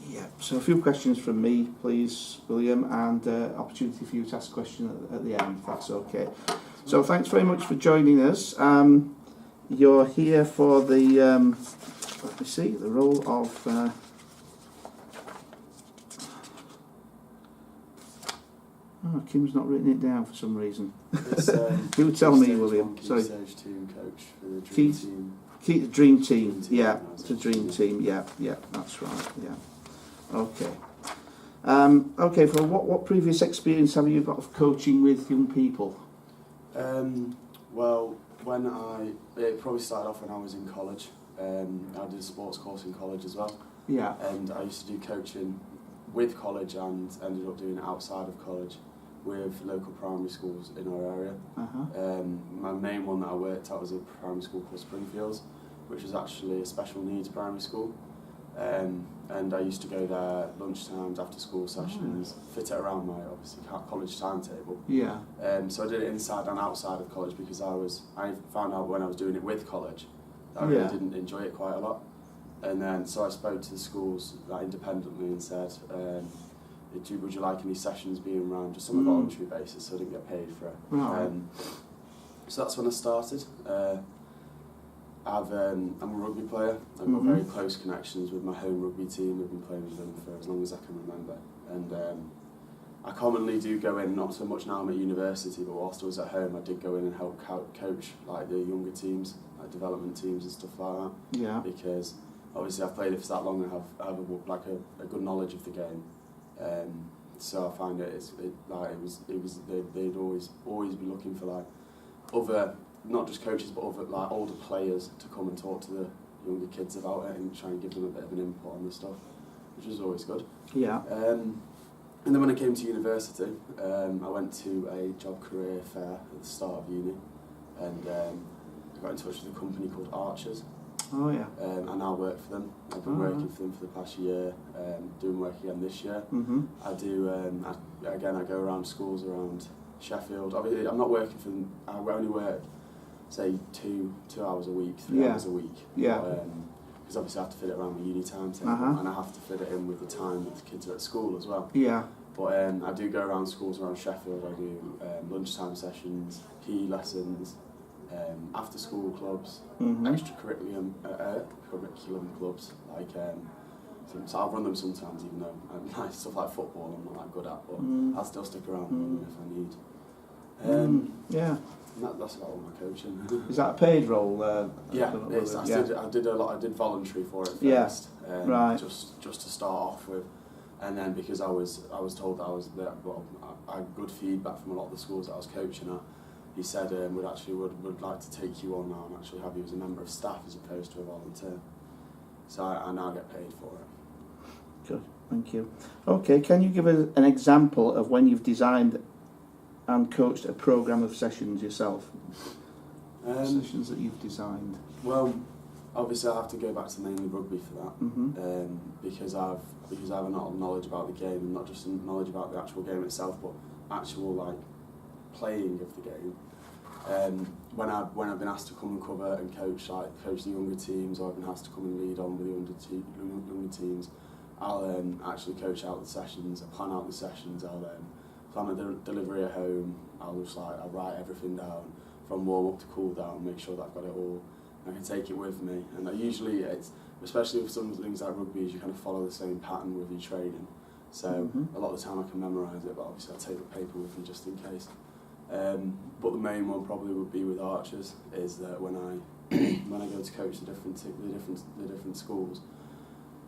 yeah, so a few questions from me, please, William, and opportunity for you to ask a question at the end, if that's okay. So thanks very much for joining us. You're here for the, let me see, the role of... Kim's not written it down for some reason. You tell me, William. Sorry. Stage 2 coach for the dream team. Keep the dream team. Yeah, the dream team. Yeah, that's right. Yeah. Okay. Okay. For what previous experience have you got of coaching with young people? Well, it probably started off when I was in college. I did a sports course in college as well. Yeah. And I used to do coaching with college and ended up doing it outside of college with local primary schools in our area. My main one that I worked at was a primary school called Springfields, which was actually a special needs primary school. And I used to go there lunchtimes, after school sessions, fit it around my obviously college timetable. Yeah. So I did it inside and outside of college because I found out when I was doing it with college that I really didn't enjoy it quite a lot. And then so I spoke to the schools independently and said, would you like any sessions being run just on a voluntary basis, so I didn't get paid for it. Right. So that's when I started. I'm a rugby player. I've got very close connections with my home rugby team. I've been playing with them for as long as I can remember. And I commonly do go in, not so much now I'm at university, but whilst I was at home I did go in and help coach like the younger teams, like development teams and stuff like that. Yeah. Because obviously I've played it for that long and have a good knowledge of the game. So I find they'd always be looking for like other, not just coaches but other like older players to come and talk to the younger kids about it and try and give them a bit of an input on the stuff, which was always good. Yeah. And then when I came to university, I went to a job career fair at the start of uni, and I got in touch with a company called Archers. Oh yeah. I now work for them. I've been working for them for the past year, doing work again this year. I do, I go around schools around Sheffield. Obviously, I'm not working for them, I only work, say, 2 hours a week, 3 hours a week. Yeah. Because obviously I have to fit it around my uni timetable, and I have to fit it in with the time that the kids are at school as well. Yeah. But I do go around schools around Sheffield. I do lunchtime sessions, PE lessons, after school clubs, extracurriculum curriculum clubs, like so I'll run them sometimes, even though stuff like football I'm not that good at, but I'll still stick around and run if I need. Yeah. That's about all my coaching. Is that a paid role? Yeah, it is. I did a lot. I did voluntary for it first, right. Just to start off with, and then because I was told that I was there, I had good feedback from a lot of the schools that I was coaching at. He said would like to take you on now and actually have you as a member of staff as opposed to a volunteer. So I now get paid for it. Good, thank you. Okay, can you give us an example of when you've designed and coached a programme of sessions yourself? Sessions that you've designed. Well, obviously I have to go back to mainly rugby for that, because I've a lot of knowledge about the game, and not just knowledge about the actual game itself, but actual like playing of the game. When I've been asked to come and cover and coach the younger teams, or I've been asked to come and lead on with the younger teams, I'll actually coach out the sessions. I plan out the sessions. I'll plan the delivery at home. I'll write everything down from warm up to cool down, make sure that I've got it all. I can take it with me, and usually especially with some things like rugby, you kind of follow the same pattern with your training. So a lot of the time I can memorise it, but obviously I'll take the paper with me just in case. But the main one probably would be with Archers, is that when I go to coach the different schools,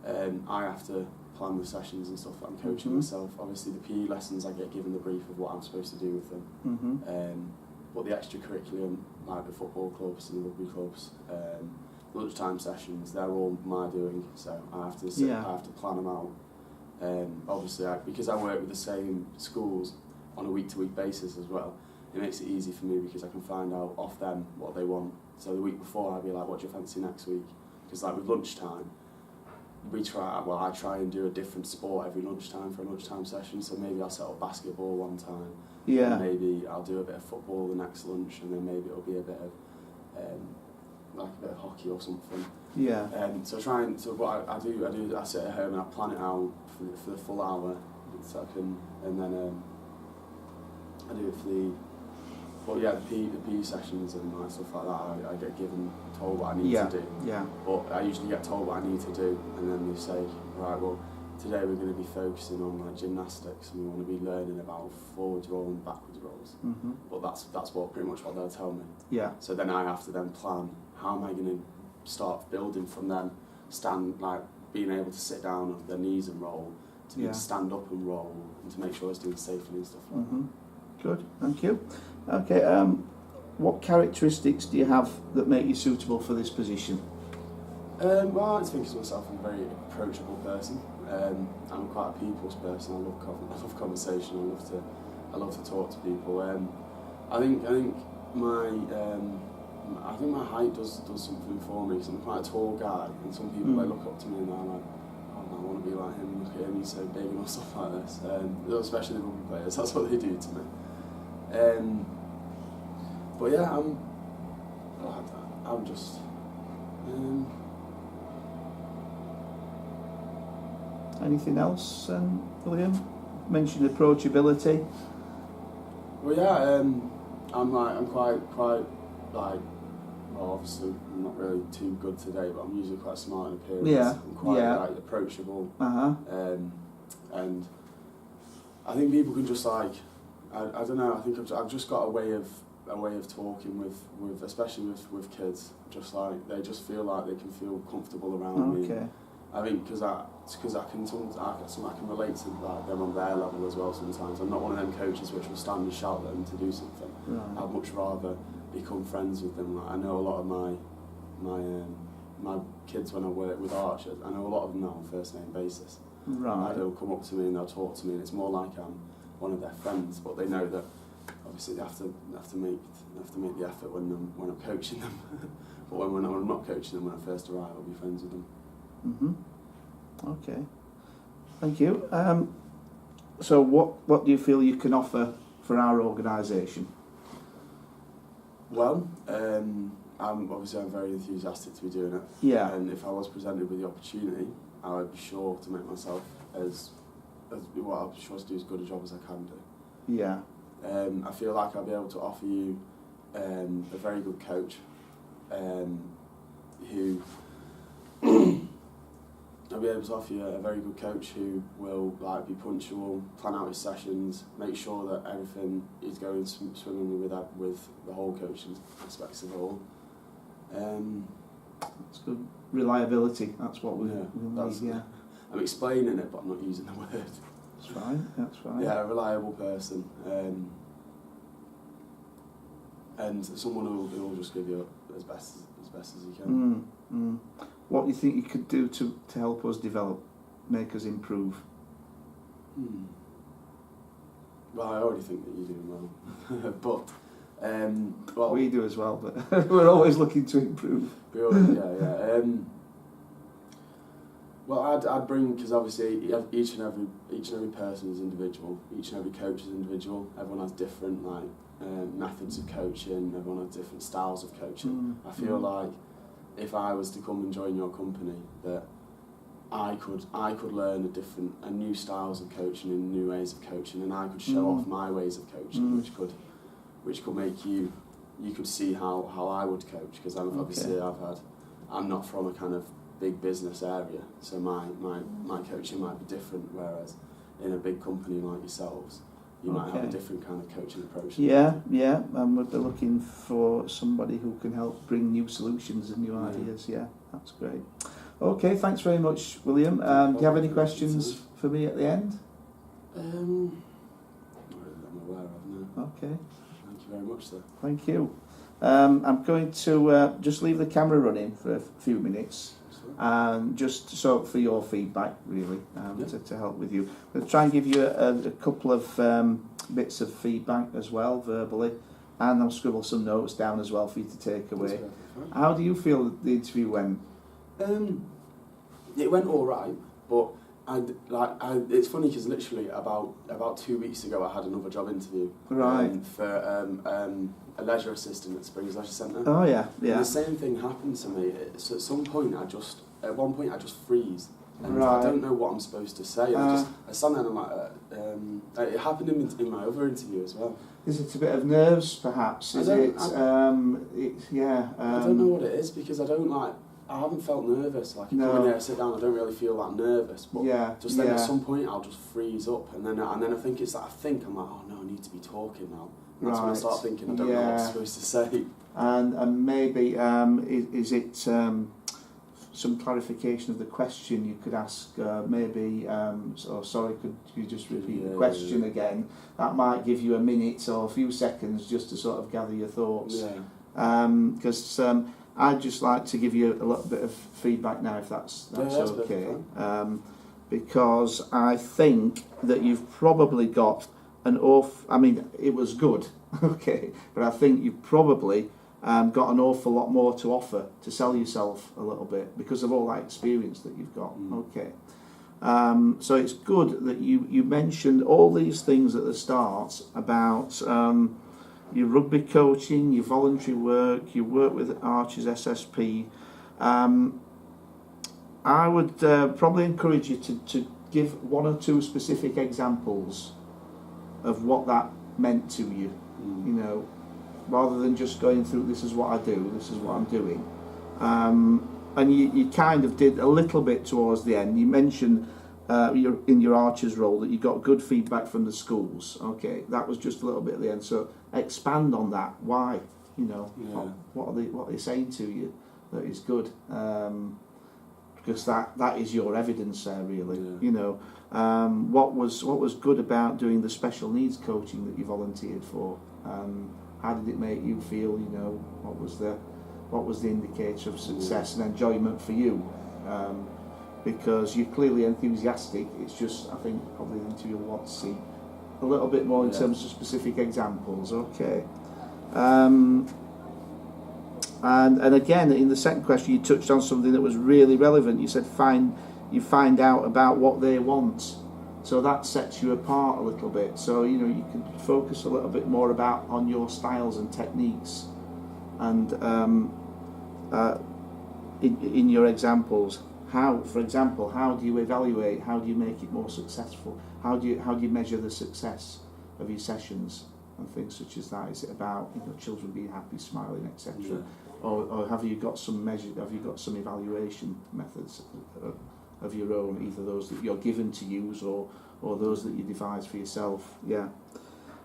I have to plan the sessions and stuff that I'm coaching myself. Obviously the PE lessons I get given the brief of what I'm supposed to do with them. But the extracurriculum, like the football clubs and the rugby clubs, lunchtime sessions, they're all my doing. So I have to I have to plan them out. Obviously, because I work with the same schools on a week-to-week basis as well, it makes it easy for me because I can find out off them what they want. So the week before I'd be like, what do you fancy next week? Because like with lunchtime, I try and do a different sport every lunchtime for a lunchtime session. So maybe I'll set up basketball one time, and maybe I'll do a bit of football the next lunch, and then maybe it'll be a bit of like a bit of hockey or something. Yeah. So what I do, I sit at home and I plan it out for the full hour, so I can, and then I do it for the PE sessions and stuff like that. I get told what I need to do. Yeah. But I usually get told what I need to do, and then they say, right, well, today we're going to be focusing on like gymnastics, and we want to be learning about forwards roll and backwards rolls. Mm-hmm. But that's pretty much what they'll tell me. Yeah. So then I have to then plan how am I going to start building from them, being able to sit down on their knees and roll, to be able to stand up and roll, and to make sure I was doing safely and stuff like that. Good, thank you. Okay, what characteristics do you have that make you suitable for this position? Well, I like to think of myself as a very approachable person. I'm quite a people's person. I love conversation. I love to talk to people. I think my height does something for me. Because I'm quite a tall guy, and some people they look up to me and they're like, "Oh, I want to be like him. Look at him, he's so big," and stuff like this. Especially the rugby players. That's what they do to me. But yeah, I'm just. Anything else, William? Mentioned approachability. Well, yeah, I'm quite like. Well, obviously, I'm not really too good today, but I'm usually quite smart in appearance. Yeah. I'm quite like approachable. And I think people can just like. I don't know. I think I've just got a way of talking with especially with kids. Just like they just feel like they can feel comfortable around me. I think because I can relate to like them on their level as well. Sometimes I'm not one of them coaches which will stand and shout at them to do something. Right. I'd much rather become friends with them. Like I know a lot of my kids when I work with Archers. I know a lot of them now on first name basis. Right. Like, they'll come up to me and they'll talk to me, and it's more like I'm one of their friends. But they know that obviously they have to make the effort when I'm coaching them. But when I'm not coaching them, when I first arrive, I'll be friends with them. Okay, thank you. So what do you feel you can offer for our organisation? Well, I'm very enthusiastic to be doing it. Yeah. And if I was presented with the opportunity, I would be sure to make myself I'll be sure to do as good a job as I can do. Yeah. I feel like I'll be able to offer you a very good coach who I'll be able to offer you a very good coach who will like be punctual, plan out his sessions, make sure that everything is going swimmingly with the whole coaching aspects of it all. That's good. Reliability, that's what we need, yeah. I'm explaining it, but I'm not using the word. That's fine. Yeah, a reliable person. And someone who will just give you as best as you can. What do you think you could do to help us develop, make us improve? Well, I already think that you're doing well, but we do as well. But we're always looking to improve. Yeah. Well, I'd bring, because obviously each and every person is individual. Each and every coach is individual. Everyone has different methods of coaching. Everyone has different styles of coaching. I feel like if I was to come and join your company, that I could learn new styles of coaching and new ways of coaching, and I could show off my ways of coaching, which could make you could see how I would coach, because I'm not from a kind of big business area, so my coaching might be different, whereas in a big company like yourselves, you might have a different kind of coaching approach. Yeah, and we'll be looking for somebody who can help bring new solutions and new ideas. Yeah, that's great. Okay, thanks very much, William. Do you have any questions for me at the end? Not really that I'm aware of, no. Okay. Thank you very much, sir. Thank you. I'm going to just leave the camera running for a few minutes. Just so for your feedback, really, to help with you. We'll try and give you a couple of bits of feedback as well, verbally, and I'll scribble some notes down as well for you to take away. How do you feel the interview went? It went all right, but it's funny because literally about 2 weeks ago I had another job interview for a leisure assistant at Springs Leisure Centre. Oh yeah, yeah. And the same thing happened to me. So at some point, at one point I just freeze. And Right. I don't know what I'm supposed to say. I stand there and I'm like, it happened in my other interview as well. Is it a bit of nerves, perhaps? I don't know what it is, because I haven't felt nervous. Like, No. I come in there, I sit down, I don't really feel that nervous. But just then at some point I'll just freeze up, and then I think it's that I'm like, oh no, I need to be talking now. And that's when I start thinking I don't know what I'm supposed to say. And maybe is it some clarification of the question you could ask? Sorry, could you just repeat the question again? That might give you a minute or a few seconds just to sort of gather your thoughts. Because I'd just like to give you a little bit of feedback now, if that's okay. Because I think that you've probably got I mean, it was good, okay, but I think you've probably got an awful lot more to offer to sell yourself a little bit because of all that experience that you've got. Okay. So it's good that you mentioned all these things at the start about your rugby coaching, your voluntary work, your work with Archers SSP. I would probably encourage you to give one or two specific examples of what that meant to you, you know, rather than just going through, this is what I do, this is what I'm doing. And you kind of did a little bit towards the end. You mentioned in your Archers role that you got good feedback from the schools. Okay, that was just a little bit at the end. So expand on that. Why? You know, what are they saying to you that is good? Because that is your evidence there, really. You know, what was good about doing the special needs coaching that you volunteered for? How did it make you feel? You know, what was the indicator of success and enjoyment for you? Because you're clearly enthusiastic. It's just, I think, probably the interviewer will want to see a little bit more in terms of specific examples. Okay. And again, in the second question, you touched on something that was really relevant. You said you find out about what they want. So that sets you apart a little bit. So, you know, you can focus a little bit more on your styles and techniques. And in your examples, for example, how do you evaluate? How do you make it more successful? How do you measure the success of your sessions and things such as that? Is it about, you know, children being happy, smiling, etc., or have you got some evaluation methods of your own, either those that you're given to use or those that you devise for yourself?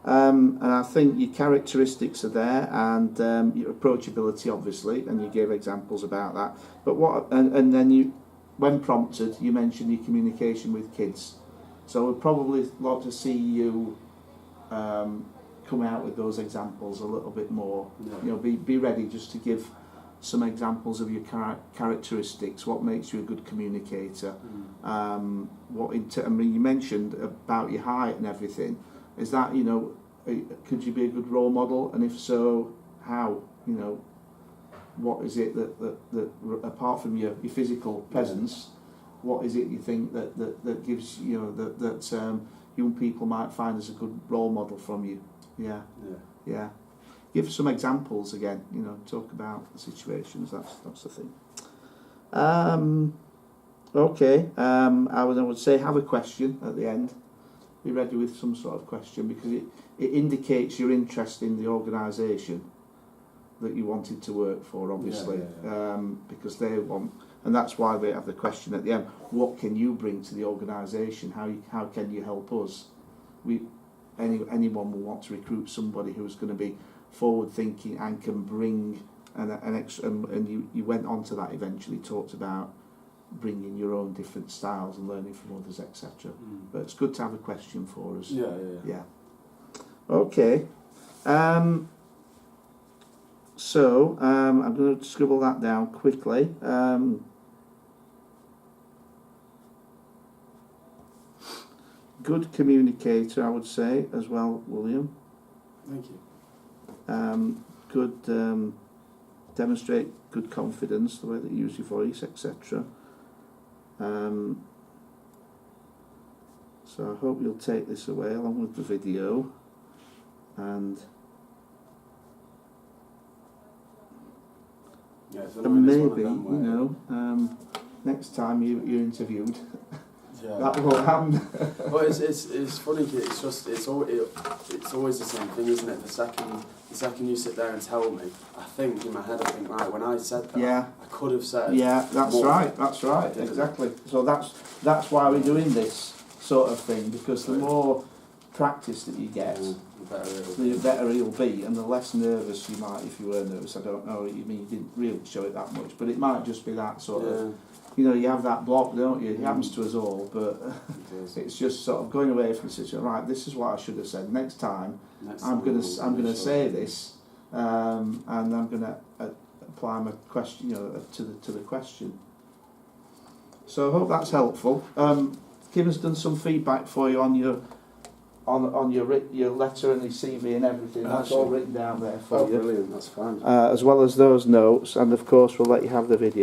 And I think your characteristics are there, and your approachability, obviously, and you gave examples about that. But and then you, when prompted, you mentioned your communication with kids. So we'd probably love to see you come out with those examples a little bit more. You know, be ready just to give some examples of your characteristics. What makes you a good communicator? I mean, you mentioned about your height and everything. Is that, you know, could you be a good role model? And if so, how? You know, what is it that apart from your physical presence, what is it you think that gives, you know, that young people might find as a good role model from you? Yeah. Give some examples again. You know, talk about the situations. That's the thing. Okay. I would say have a question at the end. Be ready with some sort of question, because it indicates your interest in the organisation that you wanted to work for, obviously. Because they want, and that's why they have the question at the end. What can you bring to the organisation? How can you help us? Anyone will want to recruit somebody who's going to be forward thinking and can bring an extra. And you went on to that eventually, talked about bringing your own different styles and learning from others, etc. But it's good to have a question for us. Yeah. Okay. So I'm going to scribble that down quickly. Good communicator, I would say, as well, William. Thank you. Good, demonstrate good confidence, the way that you use your voice, etc. So I hope you'll take this away along with the video, and Yeah, it's and annoying. It's one of maybe, them you where- know, next time you're interviewed, Yeah. that won't happen. But it's funny. It's always the same thing, isn't it? The second you sit there and tell me, I think in my head, I think, right, when I said that, Yeah. I could have said. Yeah, that's more. right, exactly. So that's why we're doing this sort of thing, because the Right. more practice that you get, the better it'll be, and the less nervous you might, if you were nervous. I don't know, you mean you didn't really show it that much, but it might just be that sort of, you know, you have that block, don't you? It happens to us all, but it's just sort of going away from the situation. Right, this is what I should have said. Next time, I'm gonna say this, and I'm gonna apply my question, you know, to the question. So I hope that's helpful. Kim has done some feedback for you on your your letter and your CV and everything. That's all written down there for you. Brilliant! That's fine. As well as those notes, and of course we'll let you have the video.